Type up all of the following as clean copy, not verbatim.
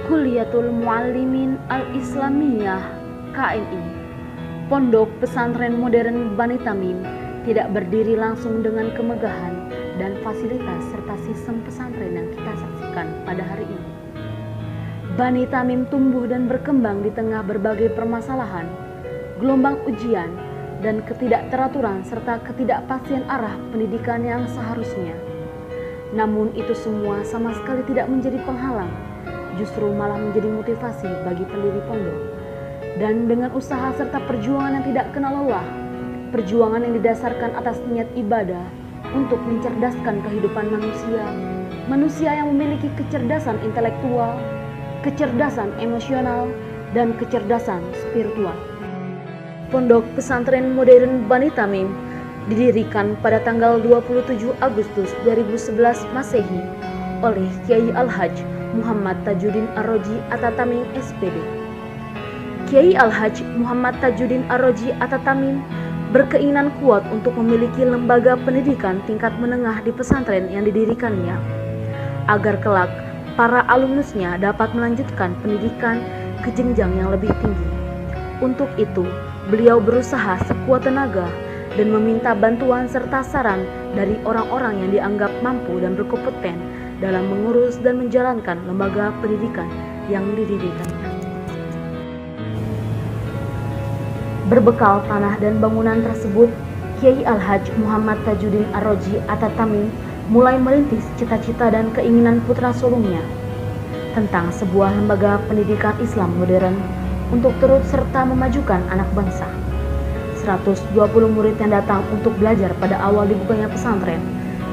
Kulliyatul Muallimin Al-Islamiyah KMI, Pondok Pesantren Modern Bani Tamim, tidak berdiri langsung dengan kemegahan dan fasilitas serta sistem pesantren yang kita saksikan pada hari ini. Bani Tamim tumbuh dan berkembang di tengah berbagai permasalahan, gelombang ujian, dan ketidakteraturan serta ketidakpastian arah pendidikan yang seharusnya. Namun itu semua sama sekali tidak menjadi penghalang, justru malah menjadi motivasi bagi pendiri pondok. Dan dengan usaha serta perjuangan yang tidak kenal lelah, perjuangan yang didasarkan atas niat ibadah untuk mencerdaskan kehidupan manusia yang memiliki kecerdasan intelektual, kecerdasan emosional, dan kecerdasan spiritual. Pondok Pesantren Modern Bani Tamim didirikan pada tanggal 27 Agustus 2011 Masehi oleh Kiai Al-Hajj Muhammad Tajuddin Ar-Raji At-Tamim SPD. Kiai Al-Hajj Muhammad Tajuddin Ar-Raji At-Tamim berkeinginan kuat untuk memiliki lembaga pendidikan tingkat menengah di pesantren yang didirikannya, agar kelak para alumnusnya dapat melanjutkan pendidikan ke jenjang yang lebih tinggi. Untuk itu, beliau berusaha sekuat tenaga dan meminta bantuan serta saran dari orang-orang yang dianggap mampu dan berkompeten dalam mengurus dan menjalankan lembaga pendidikan yang didirikannya. Berbekal tanah dan bangunan tersebut, Kiai Al-Hajj Muhammad Tajuddin Ar-Raji At-Tamim mulai merintis cita-cita dan keinginan putra sulungnya tentang sebuah lembaga pendidikan Islam modern untuk turut serta memajukan anak bangsa. 120 murid yang datang untuk belajar pada awal dibukanya pesantren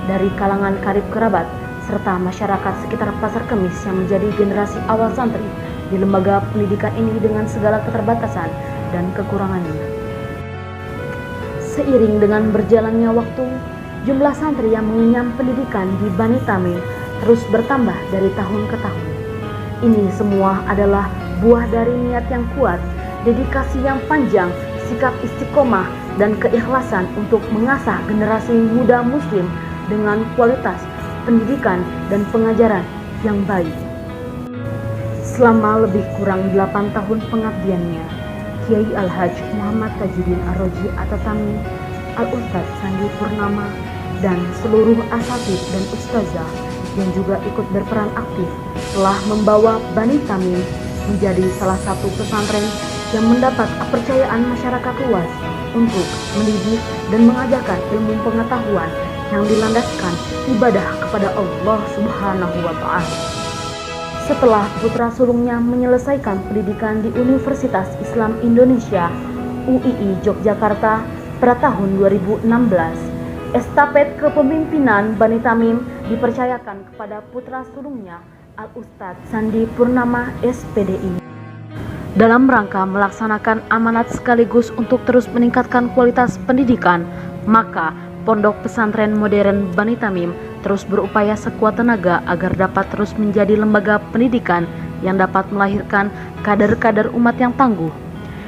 dari kalangan karib kerabat serta masyarakat sekitar Pasar Kemis yang menjadi generasi awal santri di lembaga pendidikan ini dengan segala keterbatasan dan kekurangannya. Seiring dengan berjalannya waktu, jumlah santri yang mengenyam pendidikan di Bani Tamim terus bertambah dari tahun ke tahun. Ini semua adalah buah dari niat yang kuat, dedikasi yang panjang, sikap istiqomah, dan keikhlasan untuk mengasah generasi muda muslim dengan kualitas pendidikan dan pengajaran yang baik. Selama lebih kurang 8 tahun pengabdiannya, Kiai Al-Hajj Muhammad Tajuddin Ar-Raji At-Tamim, Al-Ustadz Sandi Purnama, dan seluruh asatidz dan ustazah yang juga ikut berperan aktif telah membawa Bani Tamim menjadi salah satu pesantren yang mendapat kepercayaan masyarakat luas untuk mendidik dan mengajarkan ilmu pengetahuan yang dilandaskan ibadah kepada Allah Subhanahu wa Ta'ala. Setelah putra sulungnya menyelesaikan pendidikan di Universitas Islam Indonesia UII Yogyakarta pada tahun 2016, estafet kepemimpinan Bani Tamim dipercayakan kepada putra sulungnya Al-Ustadz Sandi Purnama SPDI. Dalam rangka melaksanakan amanat sekaligus untuk terus meningkatkan kualitas pendidikan, maka Pondok Pesantren Modern Bani Tamim terus berupaya sekuat tenaga agar dapat terus menjadi lembaga pendidikan yang dapat melahirkan kader-kader umat yang tangguh,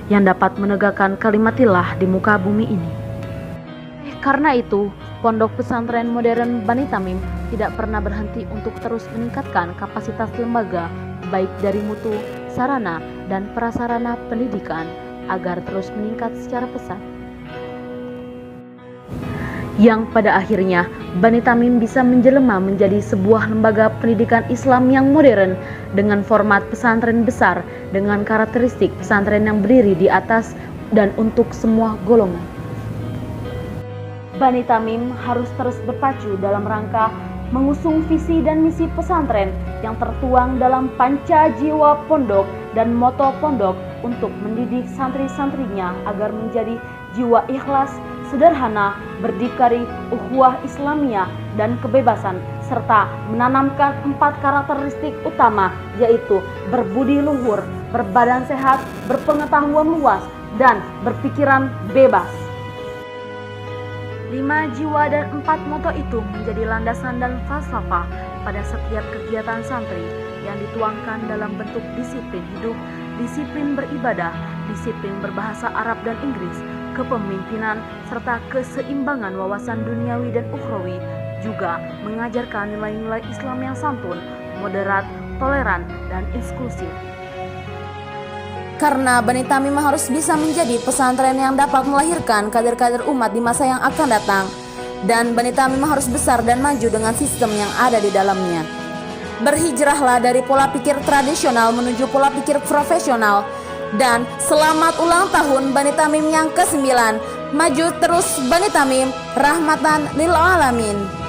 yang dapat menegakkan kalimatillah di muka bumi ini. Karena itu, Pondok Pesantren Modern Bani Tamim tidak pernah berhenti untuk terus meningkatkan kapasitas lembaga, baik dari mutu, sarana, dan prasarana pendidikan, agar terus meningkat secara pesat. Yang pada akhirnya, Bani Tamim bisa menjelma menjadi sebuah lembaga pendidikan Islam yang modern dengan format pesantren besar dengan karakteristik pesantren yang berdiri di atas dan untuk semua golongan. Bani Tamim harus terus berpacu dalam rangka mengusung visi dan misi pesantren yang tertuang dalam panca jiwa pondok dan moto pondok untuk mendidik santri-santrinya agar menjadi jiwa ikhlas, sederhana, berdikari, ukhuwah Islamiyah, dan kebebasan, serta menanamkan 4 karakteristik utama, yaitu berbudi luhur, berbadan sehat, berpengetahuan luas, dan berpikiran bebas. 5 jiwa dan 4 moto itu menjadi landasan dan falsafah pada setiap kegiatan santri yang dituangkan dalam bentuk disiplin hidup, disiplin beribadah, disiplin berbahasa Arab dan Inggris, kepemimpinan, serta keseimbangan wawasan duniawi dan ukhrawi, juga mengajarkan nilai-nilai Islam yang santun, moderat, toleran, dan inklusif. Karena Bani Tamim harus bisa menjadi pesantren yang dapat melahirkan kader-kader umat di masa yang akan datang, dan Bani Tamim harus besar dan maju dengan sistem yang ada di dalamnya. Berhijrahlah dari pola pikir tradisional menuju pola pikir profesional, dan selamat ulang tahun Bani Tamim yang ke-9. Maju terus Bani Tamim, rahmatan lil alamin.